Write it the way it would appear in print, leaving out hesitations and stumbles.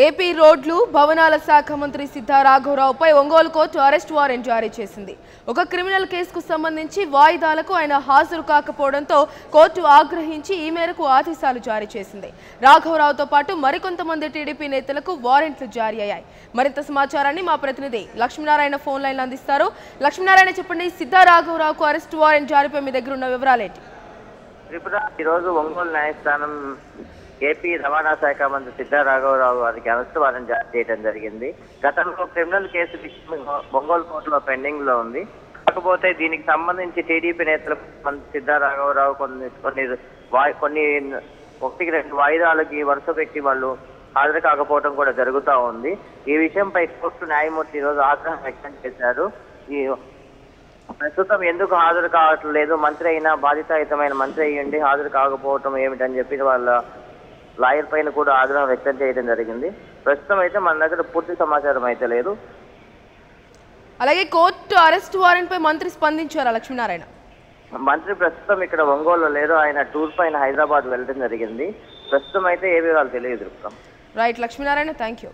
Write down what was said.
AP రోడ్లు భవనాల శాఖ మంత్రి Siddha రాఘవరావుపై Ongole court arrest warrant జారీ చేసింది. ఒక క్రిమినల్ కేసుకు సంబంధించి వాయిదాలకు ఆయన హాజరు కాకపోవడంతో కోర్టు ఆగ్రహించి ఈ మేరకు ఆదేశాలు జారీ చేసింది. రాఘవరావుతో పాటు మరికొంతమంది టీడీపీ నేతలకు వారెంట్లు జారీ అయ్యాయి. మరింత సమాచారాన్ని మా ప్రతినిధి లక్ష్మీనారాయణ ఫోన్ లైన్లో అందిస్తారు. లక్ష్మీనారాయణ, చెప్పండి, సిద్ధా రాఘవరావుకు అరెస్ట్ వారెంట్ జారీపై మీ దగ్గర ఉన్న వివరాలేంటి? ఈరోజు ఒంగోలు న్యాయస్థానం ఏపీ రవాణా శాఖ మంత్రి సిద్ధా రాఘవరావు వారికి అరెస్ట్ వారెంట్ జారీ చేయడం జరిగింది. గతంలో క్రిమినల్ కేసు ఒంగోలు కోర్టులో పెండింగ్ లో ఉంది. కాకపోతే దీనికి సంబంధించి టీడీపీ నేతలు సిద్ధా రాఘవరావు కొన్ని ఒకటికి రెండు వాయిదాలకి వరుస పెట్టి వాళ్ళు హాజరు కాకపోవడం కూడా జరుగుతూ ఉంది. ఈ విషయంపై కోర్టు న్యాయమూర్తి ఈరోజు ఆగ్రహం వ్యక్తం చేశారు. ప్రస్తుతం ఎందుకు హాజరు కావట్లేదు, మంత్రి అయినా బాధితాయుతమైన మంత్రి అయ్యండి, హాజరు కాకపోవటం ఏమిటని చెప్పి వాళ్ళ లాయర్ పైన కూడా ఆగ్రహం వ్యక్తం చేయడం జరిగింది. ప్రస్తుతం అయితే మన దగ్గర పూర్తి సమాచారం అయితే లేదు. అలాగే కోర్టు అరెస్ట్ వారెంట్ పై మంత్రి స్పందించారా లక్ష్మీనారాయణ? మంత్రి ప్రస్తుతం ఇక్కడ ఒంగోలు లేరు, ఆయన టూర్ పైన హైదరాబాద్ వెళ్ళడం జరిగింది. ప్రస్తుతం అయితే ఏ వివరాలు తెలియదు. Right Lakshminarayana, thank you.